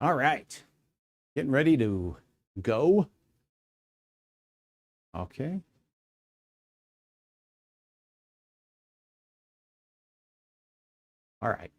All right, getting ready to go. Okay. All right.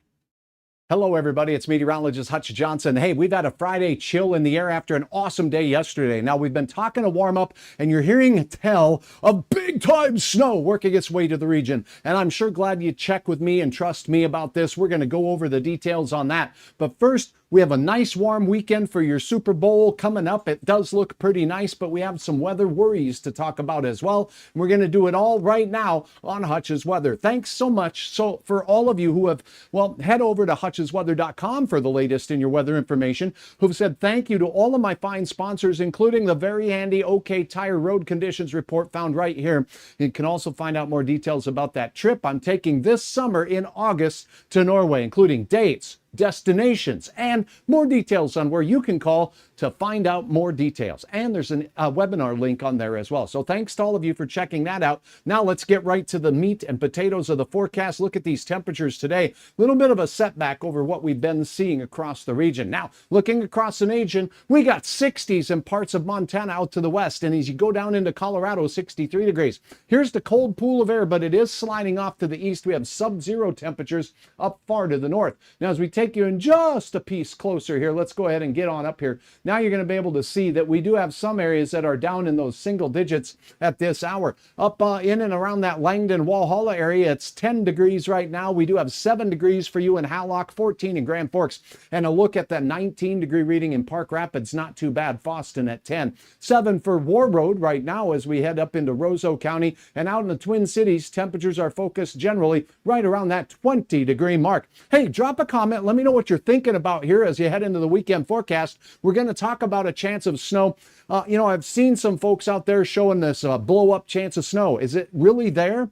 Hello, everybody. It's meteorologist Hutch Johnson. Hey, we've had a Friday chill in the air after an awesome day yesterday. Now, we've been talking a warm up, and you're hearing tell of big time snow working its way to the region. And I'm sure glad you check with me and trust me about this. We're going to go over the details on that. But first, we have a nice warm weekend for your Super Bowl coming up. It does look pretty nice, but we have some weather worries to talk about as well. We're going to do it all right now on Hutch's Weather. Thanks so much. So for all of you who have, well, head over to hutchesweather.com for the latest in your weather information, who've said thank you to all of my fine sponsors, including the very handy OK Tire Road Conditions Report found right here. You can also find out more details about that trip I'm taking this summer in August to Norway, including dates, destinations, and more details on where you can call to find out more details. And there's a webinar link on there as well. So thanks to all of you for checking that out. Now let's get right to the meat and potatoes of the forecast. Look at these temperatures today. A little bit of a setback over what we've been seeing across the region. Now, looking across the nation, we got 60s in parts of Montana out to the west. And as you go down into Colorado, 63 degrees. Here's the cold pool of air, but it is sliding off to the east. We have sub-zero temperatures up far to the north. Now, as we take you in just a piece closer here, let's go ahead and get on up here. Now you're going to be able to see that we do have some areas that are down in those single digits at this hour. Up in and around that Langdon Walhalla area, it's 10 degrees right now. We do have 7 degrees for you in Hallock, 14 in Grand Forks, and a look at that 19-degree reading in Park Rapids. Not too bad. Foston at 10. 7 for War Road right now as we head up into Roseau County, and out in the Twin Cities, temperatures are focused generally right around that 20-degree mark. Hey, drop a comment. Let me know what you're thinking about here as you head into the weekend forecast. We're going to talk about a chance of snow. I've seen some folks out there showing this blow up chance of snow. Is it really there?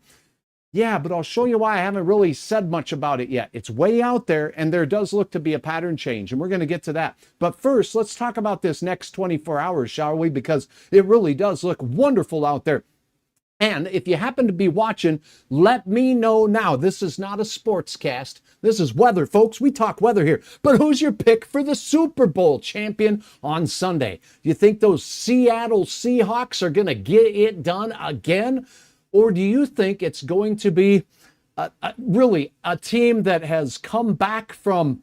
Yeah, but I'll show you why I haven't really said much about it yet. It's way out there, and there does look to be a pattern change, and we're going to get to that. But first, let's talk about this next 24 hours, shall we? Because it really does look wonderful out there. And if you happen to be watching, let me know now. This is not a sports cast. This is weather, folks. We talk weather here. But who's your pick for the Super Bowl champion on Sunday? Do you think those Seattle Seahawks are going to get it done again? Or do you think it's going to be really a team that has come back from,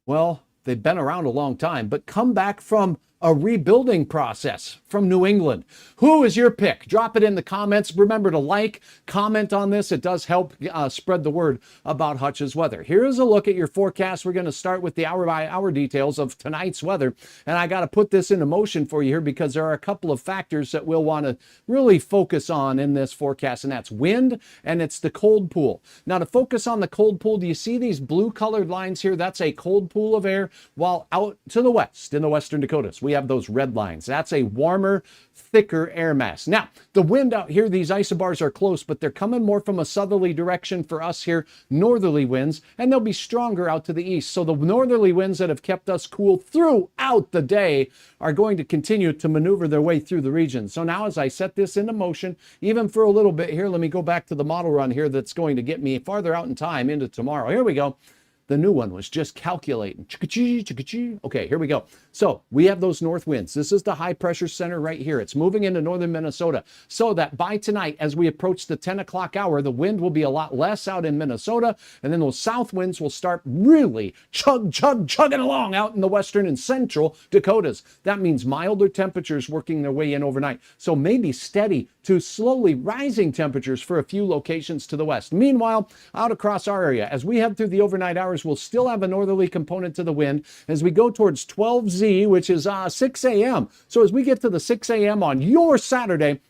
well, they've been around a long time, but come back from a rebuilding process from New England? Who is your pick? Drop it in the comments. Remember to like, comment on this. It does help spread the word about Hutch's Weather. Here's a look at your forecast. We're going to start with the hour-by-hour details of tonight's weather. And I got to put this into motion for you here because there are a couple of factors that we'll want to really focus on in this forecast, and that's wind and it's the cold pool. Now, to focus on the cold pool, do you see these blue-colored lines here? That's a cold pool of air, while out to the west in the western Dakotas, we have those red lines. That's a warmer, thicker air mass. Now, the wind out here, these isobars are close, but they're coming more from a southerly direction for us here, northerly winds, and they'll be stronger out to the east. So the northerly winds that have kept us cool throughout the day are going to continue to maneuver their way through the region. So now as I set this into motion, even for a little bit here, let me go back to the model run here that's going to get me farther out in time into tomorrow. Here we go. The new one was just calculating. Okay, here we go. So we have those north winds. This is the high pressure center right here. It's moving into northern Minnesota. So that by tonight, as we approach the 10 o'clock hour, the wind will be a lot less out in Minnesota. And then those south winds will start really chugging along out in the western and central Dakotas. That means milder temperatures working their way in overnight. So maybe steady to slowly rising temperatures for a few locations to the west. Meanwhile, out across our area, as we head through the overnight hours, we'll still have a northerly component to the wind as we go towards 12Z, which is 6 a.m. So as we get to the 6 a.m. on your Saturday,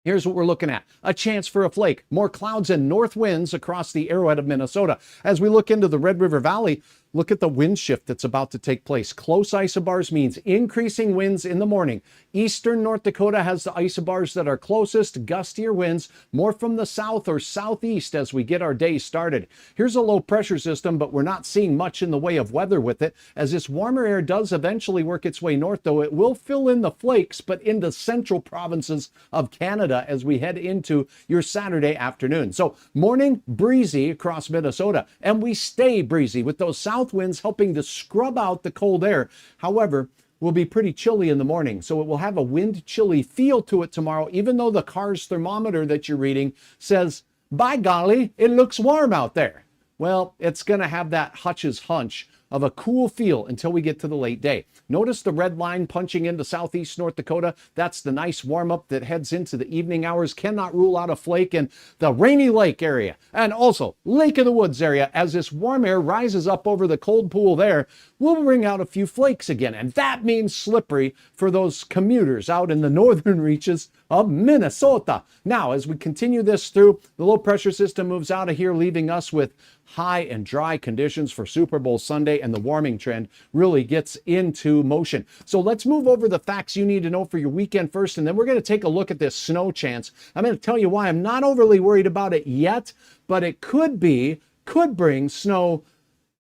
here's what we're looking at. A chance for a flake. More clouds and north winds across the arrowhead of Minnesota. As we look into the Red River Valley, look at the wind shift that's about to take place. Close isobars means increasing winds in the morning. Eastern North Dakota has the isobars that are closest, gustier winds, more from the south or southeast as we get our day started. Here's a low pressure system, but we're not seeing much in the way of weather with it. As this warmer air does eventually work its way north, though, it will fill in the flakes, but in the central provinces of Canada as we head into your Saturday afternoon. So morning breezy across Minnesota, and we stay breezy with those south south winds helping to scrub out the cold air. However, will be pretty chilly in the morning. So it will have a wind chilly feel to it tomorrow, even though the car's thermometer that you're reading says, by golly, it looks warm out there. Well, it's going to have that Hutch's hunch of a cool feel until we get to the late day. Notice the red line punching into southeast North Dakota. That's the nice warm up that heads into the evening hours. Cannot rule out a flake in the Rainy Lake area and also Lake of the Woods area. As this warm air rises up over the cold pool there, we'll bring out a few flakes again. And that means slippery for those commuters out in the northern reaches of Minnesota. Now, as we continue this through, the low pressure system moves out of here, leaving us with high and dry conditions for Super Bowl Sunday, and the warming trend really gets into motion. So let's move over the facts you need to know for your weekend first, and then we're going to take a look at this snow chance. I'm going to tell you why I'm not overly worried about it yet, but it could bring snow.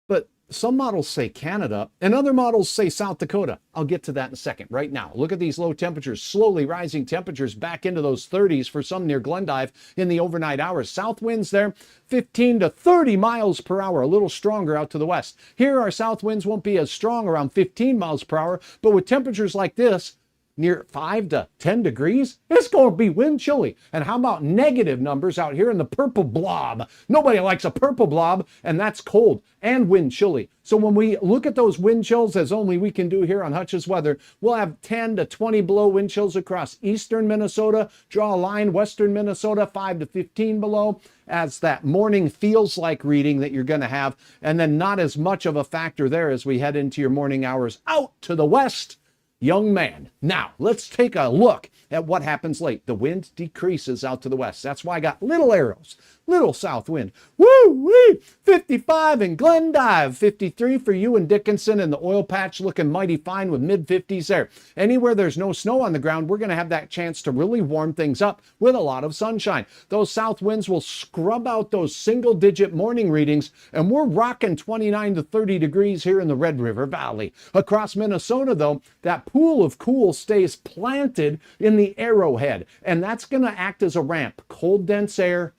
But some models say Canada and other models say South Dakota. I'll get to that in a second. Right now, look at these low temperatures, slowly rising temperatures back into those 30s for some near Glendive in the overnight hours. South winds there, 15 to 30 miles per hour, a little stronger out to the west. Here, our south winds won't be as strong, around 15 miles per hour, but with temperatures like this, near 5 to 10 degrees, it's going to be wind chilly. And how about negative numbers out here in the purple blob? Nobody likes a purple blob, and that's cold and wind chilly. So when we look at those wind chills, as only we can do here on Hutch's Weather, we'll have 10 to 20 below wind chills across eastern Minnesota. Draw a line, western Minnesota, 5 to 15 below, as that morning feels like reading that you're going to have. And then not as much of a factor there as we head into your morning hours out to the west. Young man. Now, let's take a look at what happens late. The wind decreases out to the west. That's why I got little arrows, little south wind. Woo-wee! 55 in Glendive, 53 for you in Dickinson, and the oil patch looking mighty fine with mid-50s there. Anywhere there's no snow on the ground, we're going to have that chance to really warm things up with a lot of sunshine. Those south winds will scrub out those single-digit morning readings, and we're rocking 29 to 30 degrees here in the Red River Valley. Across Minnesota, though, that pool of cool stays planted in the arrowhead, and that's going to act as a ramp. Cold, dense air,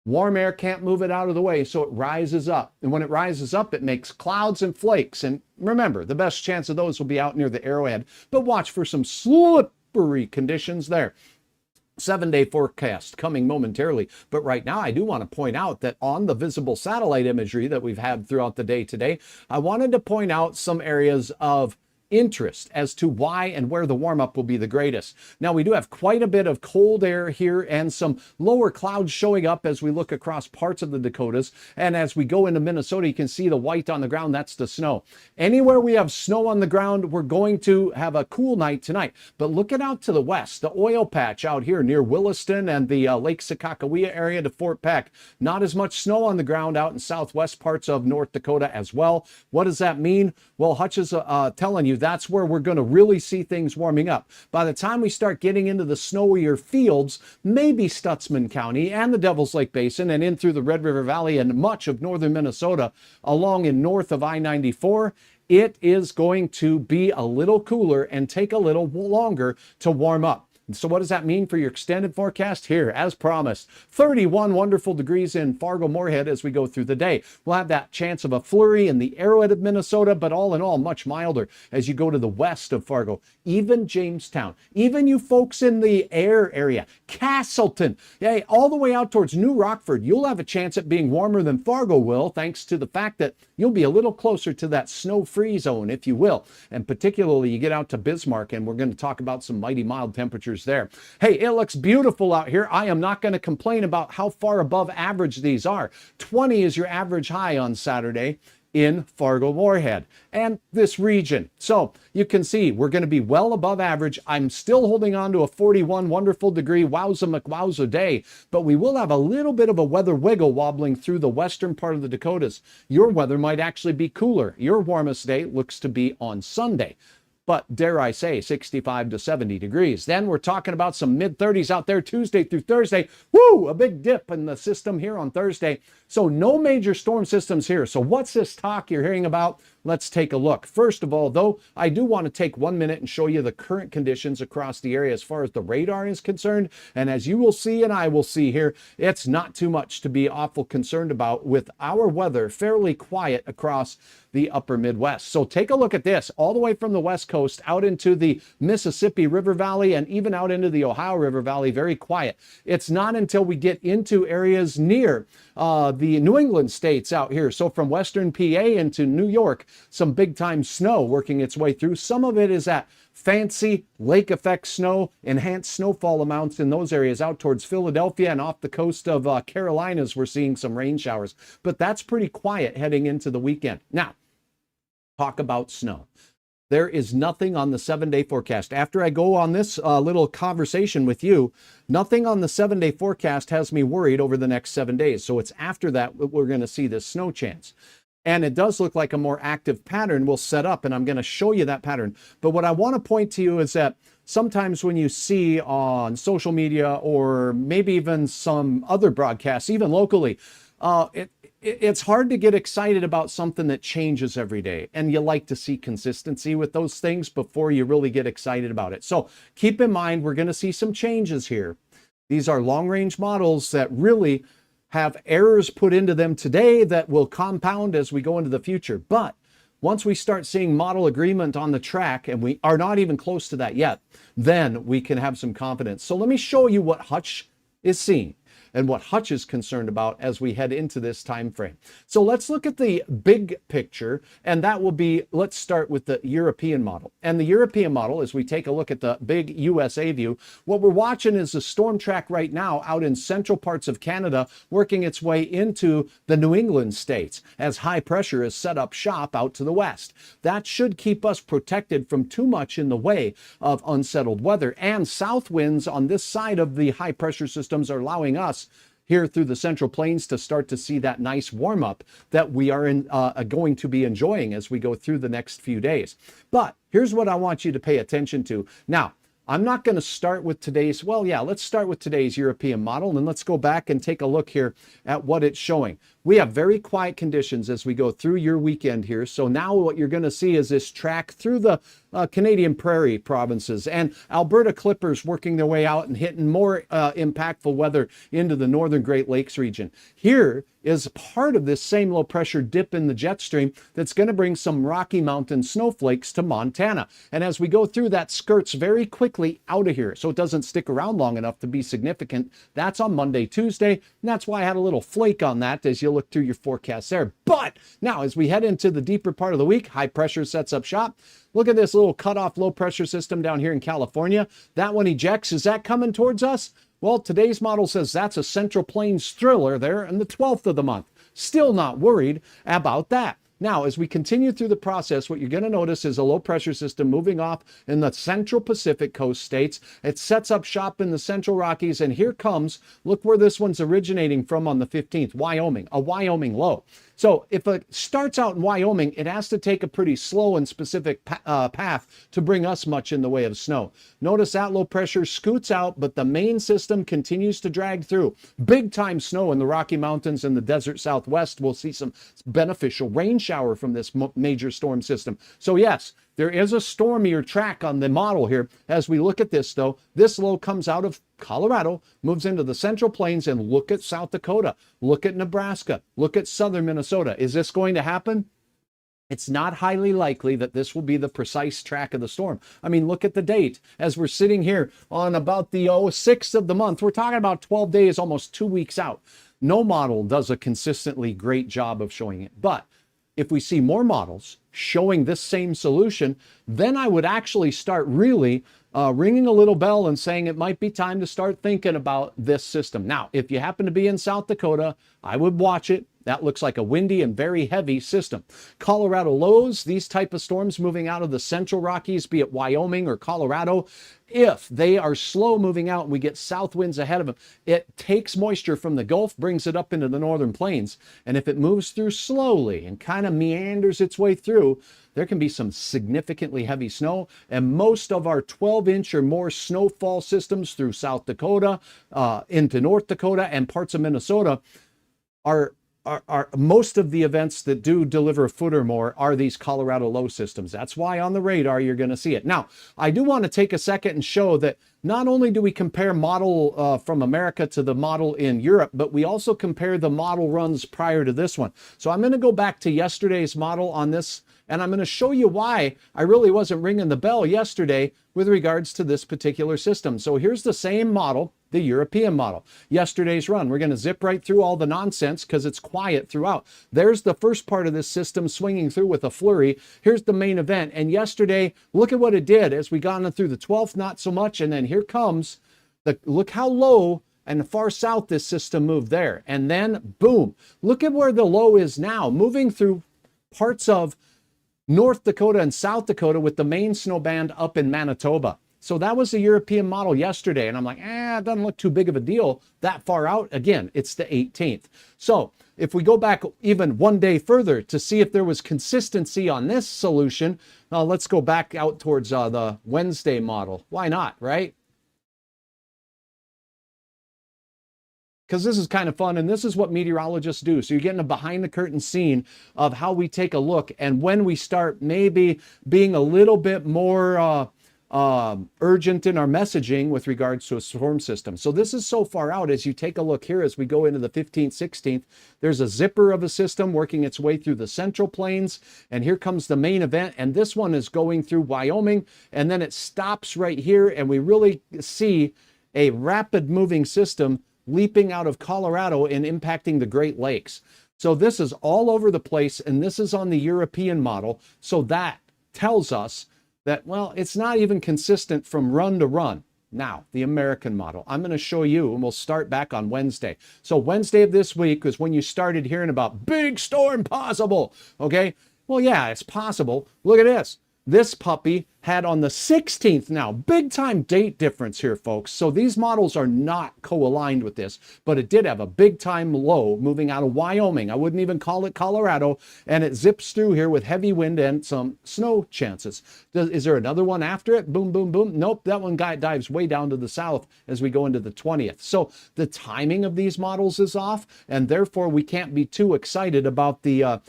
warm air can't move it out of the way, so it rises up. And when it rises up, it makes clouds and flakes. And remember, the best chance of those will be out near the arrowhead. But watch for some slippery conditions there. 7-day forecast coming momentarily. But right now, I do want to point out that on the visible satellite imagery that we've had throughout the day today, I wanted to point out some areas of interest as to why and where the warm-up will be the greatest. Now, we do have quite a bit of cold air here and some lower clouds showing up as we look across parts of the Dakotas. And as we go into Minnesota, you can see the white on the ground. That's the snow. Anywhere we have snow on the ground, we're going to have a cool night tonight. But looking out to the west, the oil patch out here near Williston and the Lake Sakakawea area to Fort Peck. Not as much snow on the ground out in southwest parts of North Dakota as well. What does that mean? Well, Hutch is telling you that's where we're going to really see things warming up. By the time we start getting into the snowier fields, maybe Stutzman County and the Devil's Lake Basin and in through the Red River Valley and much of northern Minnesota along and north of I-94, it is going to be a little cooler and take a little longer to warm up. So what does that mean for your extended forecast? Here, as promised, 31 wonderful degrees in Fargo, Moorhead as we go through the day. We'll have that chance of a flurry in the arrowhead of Minnesota, but all in all, much milder as you go to the west of Fargo. Even Jamestown, even you folks in the Air area, Castleton, yeah, all the way out towards New Rockford, you'll have a chance at being warmer than Fargo will, thanks to the fact that you'll be a little closer to that snow-free zone, if you will. And particularly, you get out to Bismarck, and we're going to talk about some mighty mild temperatures there. Hey, it looks beautiful out here. I am not going to complain about how far above average these are. 20 is your average high on Saturday in Fargo, Moorhead, and this region. So you can see we're going to be well above average. I'm still holding on to a 41 wonderful degree wowza McWowza day, but we will have a little bit of a weather wiggle wobbling through the western part of the Dakotas. Your weather might actually be cooler. Your warmest day looks to be on Sunday. But dare I say, 65 to 70 degrees. Then we're talking about some mid-30s out there Tuesday through Thursday. Woo! A big dip in the system here on Thursday. So no major storm systems here. So what's this talk you're hearing about? Let's take a look. First of all, though, I do want to take 1 minute and show you the current conditions across the area as far as the radar is concerned. And as you will see and I will see here, it's not too much to be awful concerned about with our weather fairly quiet across the upper Midwest. So take a look at this, all the way from the West Coast out into the Mississippi River Valley and even out into the Ohio River Valley, very quiet. It's not until we get into areas near the New England states out here. So from Western PA into New York, some big time snow working its way through. Some of it is at fancy lake effect snow, enhanced snowfall amounts in those areas out towards Philadelphia and off the coast of Carolinas. We're seeing some rain showers, but that's pretty quiet heading into the weekend. Now, talk about snow. There is nothing on the 7-day forecast. After I go on this little conversation with you, nothing on the 7-day forecast has me worried over the next 7 days. So it's after that we're going to see this snow chance. And it does look like a more active pattern will set up, and I'm going to show you that pattern. But what I want to point to you is that sometimes when you see on social media or maybe even some other broadcasts, even locally, it's hard to get excited about something that changes every day. And you like to see consistency with those things before you really get excited about it. So keep in mind, we're going to see some changes here. These are long-range models that really have errors put into them today that will compound as we go into the future. But once we start seeing model agreement on the track, and we are not even close to that yet, then we can have some confidence. So let me show you what Hutch is seeing and what Hutch is concerned about as we head into this time frame. So let's look at the big picture, and that will be, let's start with the European model. And the European model, as we take a look at the big USA view, what we're watching is the storm track right now out in central parts of Canada, working its way into the New England states as high pressure is set up shop out to the west. That should keep us protected from too much in the way of unsettled weather, and south winds on this side of the high pressure systems are allowing us here through the Central Plains to start to see that nice warm up that we are going to be enjoying as we go through the next few days. But here's what I want you to pay attention to. Now, I'm not going to start with today's, let's start with today's European model, and let's go back and take a look here at what it's showing. We have very quiet conditions as we go through your weekend here. So now what you're going to see is this track through the Canadian Prairie provinces and Alberta Clippers working their way out and hitting more impactful weather into the northern Great Lakes region. Here is part of this same low pressure dip in the jet stream that's going to bring some Rocky Mountain snowflakes to Montana. And as we go through, that skirts very quickly out of here, so it doesn't stick around long enough to be significant. That's on Monday, Tuesday, and that's why I had a little flake on that as you look through your forecast there. But now as we head into the deeper part of the week, high pressure sets up shop. Look at this little cutoff low pressure system down here in California. That one ejects. Is that coming towards us? Well, today's model says that's a Central Plains thriller there in the 12th of the month. Still not worried about that. Now, as we continue through the process, what you're going to notice is a low pressure system moving off in the central Pacific coast states. It sets up shop in the central Rockies, and here comes, look where this one's originating from on the 15th, Wyoming, a Wyoming low. So if it starts out in Wyoming, it has to take a pretty slow and specific path to bring us much in the way of snow. Notice that low pressure scoots out, but the main system continues to drag through. Big time snow in the Rocky Mountains and the desert Southwest. We'll see some beneficial rain shower from this major storm system. So yes, there is a stormier track on the model here. As we look at this though, this low comes out of Colorado, moves into the Central Plains, and look at South Dakota, look at Nebraska, look at southern Minnesota. Is this going to happen? It's not highly likely that this will be the precise track of the storm. I mean, look at the date. As we're sitting here on about the 6th of the month, we're talking about 12 days, almost 2 weeks out. No model does a consistently great job of showing it. But if we see more models showing this same solution, then I would actually start really ringing a little bell and saying it might be time to start thinking about this system. Now, if you happen to be in South Dakota, I would watch it. That looks like a windy and very heavy system. Colorado lows, these type of storms moving out of the central Rockies, be it Wyoming or Colorado, if they are slow moving out and we get south winds ahead of them, it takes moisture from the Gulf, brings it up into the northern plains. And if it moves through slowly and kind of meanders its way through, there can be some significantly heavy snow. And most of our 12-inch or more snowfall systems through South Dakota, into North Dakota and parts of Minnesota are are most of the events that do deliver a foot or more are these Colorado low systems. That's why on the radar you're going to see it. Now, I do want to take a second and show that not only do we compare model from America to the model in Europe, but we also compare the model runs prior to this one. So I'm going to go back to yesterday's model on this, and I'm going to show you why I really wasn't ringing the bell yesterday with regards to this particular system. So here's the same model, the European model. Yesterday's run. We're going to zip right through all the nonsense because it's quiet throughout. There's the first part of this system swinging through with a flurry. Here's the main event. And yesterday, look at what it did as we got on through the 12th, not so much. And then here comes look how low and far south this system moved there. And then boom, look at where the low is now, moving through parts of North Dakota and South Dakota with the main snow band up in Manitoba. So that was the European model yesterday. And I'm like, it doesn't look too big of a deal that far out. Again, it's the 18th. So if we go back even one day further to see if there was consistency on this solution, let's go back out towards the Wednesday model. Why not, right? Because this is kind of fun, and this is what meteorologists do. So you're getting a behind the curtain scene of how we take a look and when we start maybe being a little bit more urgent in our messaging with regards to a storm system. So this is so far out as you take a look here as we go into the 15th, 16th, there's a zipper of a system working its way through the central plains. And here comes the main event. And this one is going through Wyoming. And then it stops right here. And we really see a rapid moving system leaping out of Colorado and impacting the Great Lakes. So this is all over the place, and this is on the European model. So that tells us that, well, it's not even consistent from run to run. Now, the American model, I'm going to show you, and we'll start back on Wednesday. So Wednesday of this week is when you started hearing about big storm possible, okay? Well, yeah, it's possible. Look at this. This puppy had on the 16th now, big time date difference here, folks. So these models are not co-aligned with this, but it did have a big time low moving out of Wyoming. I wouldn't even call it Colorado, and it zips through here with heavy wind and some snow chances. Is there another one after it? Boom, boom, boom. Nope, that one dives way down to the south as we go into the 20th. So the timing of these models is off, and therefore we can't be too excited about the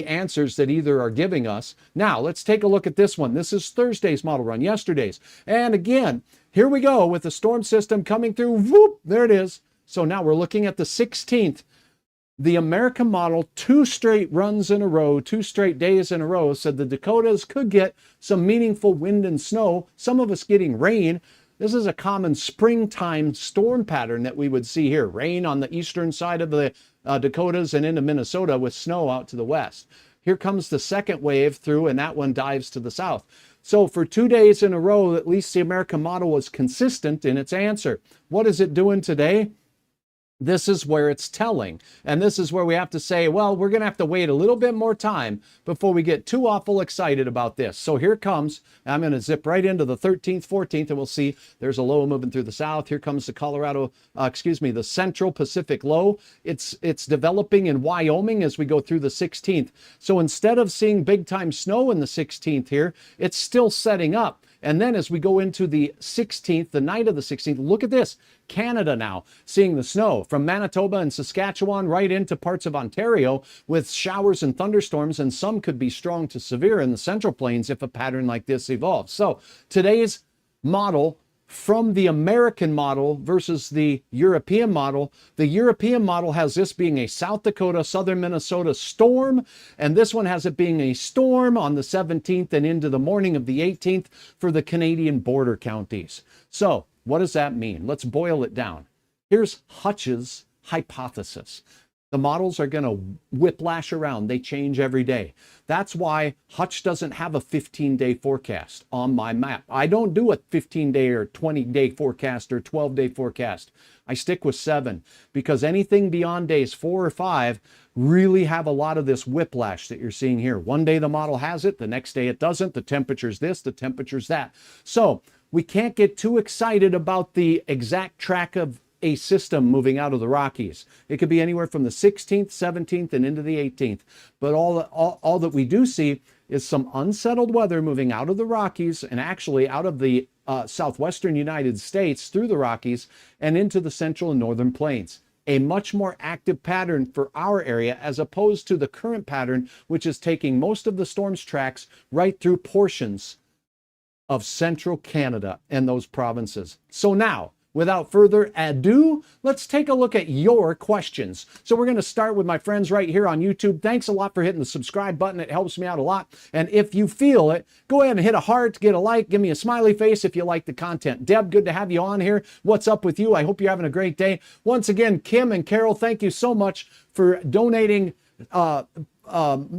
answers that either are giving us. Now, let's take a look at this one. This is Thursday's model run, yesterday's. And again, here we go with the storm system coming through. Whoop, there it is. So now we're looking at the 16th. The American model, 2 straight runs in a row, 2 straight days in a row, said the Dakotas could get some meaningful wind and snow, some of us getting rain. This is a common springtime storm pattern that we would see here. Rain on the eastern side of the Dakotas and into Minnesota with snow out to the west. Here comes the second wave through, and that one dives to the south. So for 2 days in a row, at least the American model was consistent in its answer. What is it doing today? This is where it's telling. And this is where we have to say, well, we're going to have to wait a little bit more time before we get too awful excited about this. So here comes, I'm going to zip right into the 13th, 14th, and we'll see there's a low moving through the south. Here comes the Central Pacific low. It's developing in Wyoming as we go through the 16th. So instead of seeing big time snow in the 16th here, it's still setting up. And then as we go into the 16th, the night of the 16th, look at this. Canada now seeing the snow from Manitoba and Saskatchewan right into parts of Ontario with showers and thunderstorms, and some could be strong to severe in the Central Plains if a pattern like this evolves. So today's model from the American model versus the European model. The European model has this being a South Dakota, southern Minnesota storm, and this one has it being a storm on the 17th and into the morning of the 18th for the Canadian border counties. So what does that mean? Let's boil it down. Here's Hutch's hypothesis. The models are going to whiplash around. They change every day. That's why Hutch doesn't have a 15-day forecast on my map. I don't do a 15-day or 20-day forecast or 12-day forecast. I stick with 7 because anything beyond days 4 or 5 really have a lot of this whiplash that you're seeing here. One day the model has it, the next day it doesn't. The temperature's this, the temperature's that. So we can't get too excited about the exact track of a system moving out of the Rockies. It could be anywhere from the 16th, 17th, and into the 18th. But all that we do see is some unsettled weather moving out of the Rockies and actually out of the southwestern United States through the Rockies and into the central and northern plains. a much more active pattern for our area as opposed to the current pattern, which is taking most of the storm's tracks right through portions of central Canada and those provinces. So now, without further ado, let's take a look at your questions. So we're going to start with my friends right here on YouTube. Thanks a lot for hitting the subscribe button. It helps me out a lot. And if you feel it, go ahead and hit a heart, get a like, give me a smiley face if you like the content. Deb, good to have you on here. What's up with you? I hope you're having a great day. Once again, Kim and Carol, thank you so much for donating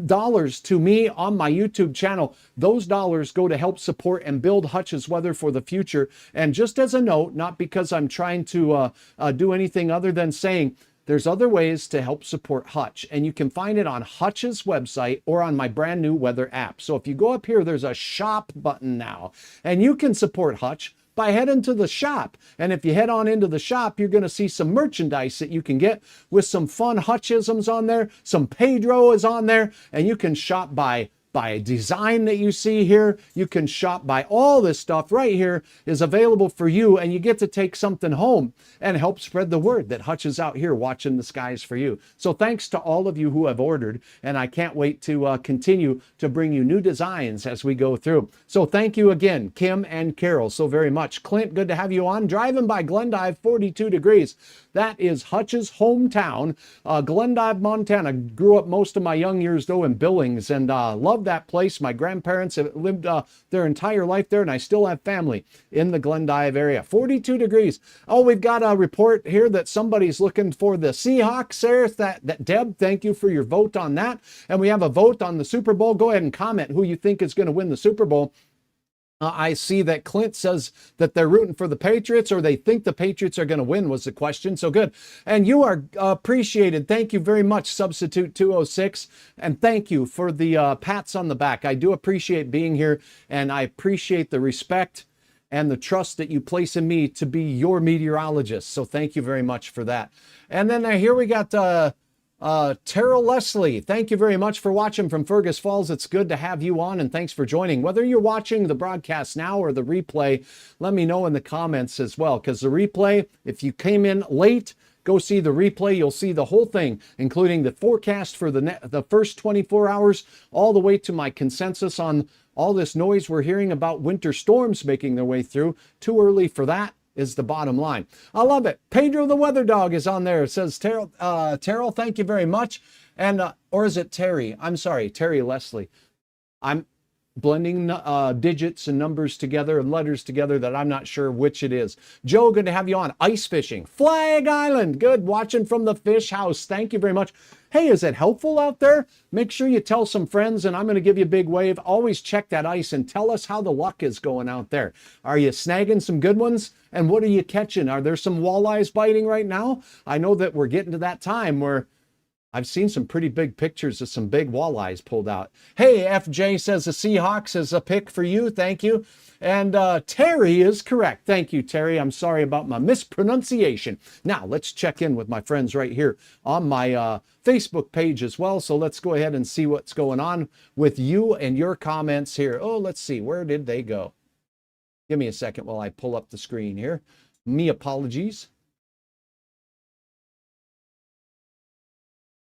dollars to me on my YouTube channel. Those dollars go to help support and build Hutch's Weather for the future. And just as a note, not because I'm trying to do anything other than saying there's other ways to help support Hutch, and you can find it on Hutch's website or on my brand new weather app. So if you go up here, there's a shop button now, and you can support Hutch by heading to the shop. And if you head on into the shop, you're going to see some merchandise that you can get with some fun Hutchisms on there. Some Pedro is on there, and you can shop by a design that you see here. You can shop by all this stuff right here is available for you, and you get to take something home and help spread the word that Hutch is out here watching the skies for you. So thanks to all of you who have ordered, and I can't wait to continue to bring you new designs as we go through. So thank you again, Kim and Carol, so very much. Clint, good to have you on. Driving by Glendive, 42 degrees. That is Hutch's hometown, Glendive, Montana. Grew up most of my young years, though, in Billings, and loved that place. My grandparents have lived their entire life there, and I still have family in the Glendive area. 42 degrees. Oh, we've got a report here that somebody's looking for the Seahawks there. That Deb, thank you for your vote on that. And we have a vote on the Super Bowl. Go ahead and comment who you think is going to win the Super Bowl. I see that Clint says that they're rooting for the Patriots, or they think the Patriots are going to win was the question. So good. And you are appreciated. Thank you very much, Substitute 206. And thank you for the pats on the back. I do appreciate being here, and I appreciate the respect and the trust that you place in me to be your meteorologist. So thank you very much for that. And then here we got Terrell Leslie, thank you very much for watching from Fergus Falls. It's good to have you on, and thanks for joining. Whether you're watching the broadcast now or the replay, let me know in the comments as well, because the replay, if you came in late, go see the replay. You'll see the whole thing, including the forecast for the first 24 hours, all the way to my consensus on all this noise we're hearing about winter storms making their way through. Too early for that is the bottom line. I love it. Pedro the Weather Dog is on there. It says, Terrell, thank you very much. And, or is it Terry? I'm sorry, Terry Leslie. I'm blending digits and numbers together and letters together that I'm not sure which it is. Joe, good to have you on. Ice fishing. Flag Island. Good. Watching from the fish house. Thank you very much. Hey, is it helpful out there? Make sure you tell some friends, and I'm going to give you a big wave. Always check that ice and tell us how the luck is going out there. Are you snagging some good ones? And what are you catching? Are there some walleyes biting right now? I know that we're getting to that time where I've seen some pretty big pictures of some big walleyes pulled out. Hey, FJ says the Seahawks is a pick for you. Thank you. And Terry is correct. Thank you, Terry. I'm sorry about my mispronunciation. Now, let's check in with my friends right here on my Facebook page as well. So let's go ahead and see what's going on with you and your comments here. Oh, let's see. Where did they go? Give me a second while I pull up the screen here. Me apologies.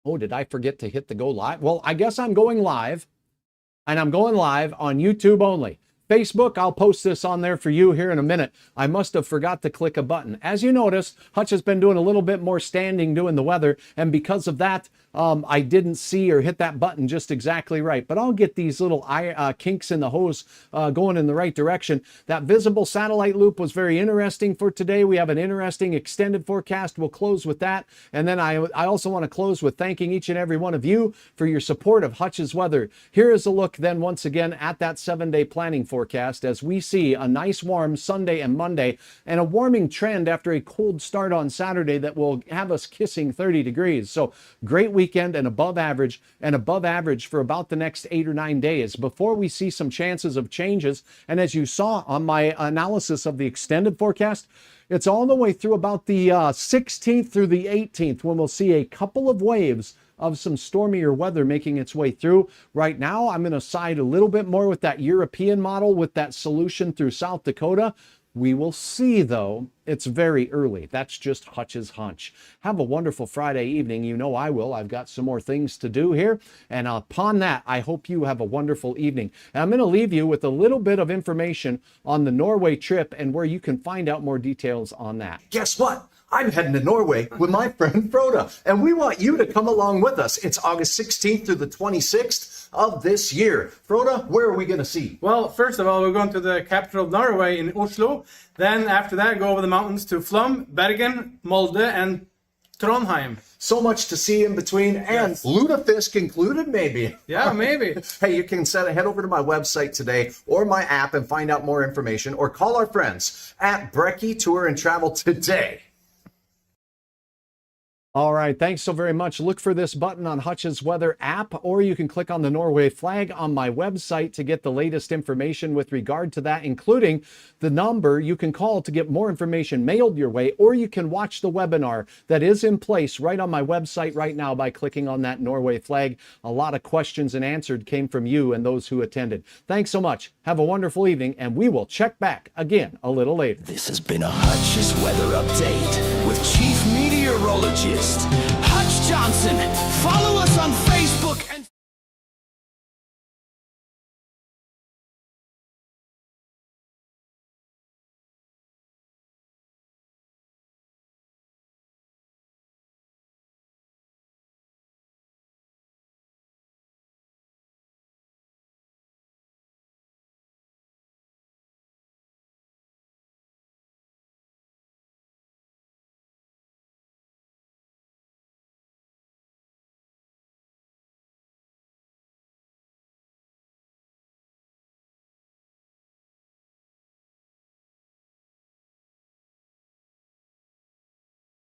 Oh, did I forget to hit the go live? Well, I guess I'm going live, and I'm going live on YouTube only. Facebook, I'll post this on there for you here in a minute. I must have forgot to click a button. As you notice, Hutch has been doing a little bit more standing doing the weather, and because of that, I didn't see or hit that button just exactly right. But I'll get these little kinks in the hose going in the right direction. That visible satellite loop was very interesting for today. We have an interesting extended forecast. We'll close with that. And then I also want to close with thanking each and every one of you for your support of Hutch's Weather. Here is a look then once again at that 7-day planning forecast as we see a nice warm Sunday and Monday and a warming trend after a cold start on Saturday that will have us kissing 30 degrees. So great weekend and above average for about the next 8 or 9 days before we see some chances of changes. And as you saw on my analysis of the extended forecast, it's all the way through about the 16th through the 18th when we'll see a couple of waves of some stormier weather making its way through. Right now, I'm going to side a little bit more with that European model with that solution through South Dakota. We will see, though. It's very early. That's just Hutch's hunch. Have a wonderful Friday evening. You know I will. I've got some more things to do here. And upon that, I hope you have a wonderful evening. And I'm going to leave you with a little bit of information on the Norway trip and where you can find out more details on that. Guess what? I'm heading to Norway with my friend Froda, and we want you to come along with us. It's August 16th through the 26th of this year. Froda, where are we going to see? Well, first of all, we're going to the capital of Norway in Oslo. Then after that, go over the mountains to Flum, Bergen, Molde, and Trondheim. So much to see in between, and yes. Lutefisk included, maybe. Yeah, maybe. Hey, you can head over to my website today or my app and find out more information, or call our friends at Brecky Tour and Travel today. All right, thanks so very much. Look for this button on Hutch's Weather app, or you can click on the Norway flag on my website to get the latest information with regard to that, including the number you can call to get more information mailed your way, or you can watch the webinar that is in place right on my website right now by clicking on that Norway flag. A lot of questions and answered came from you and those who attended. Thanks so much. Have a wonderful evening, and we will check back again a little later. This has been a Hutch's Weather Update with Chief Meteorologist Hutch Johnson. Follow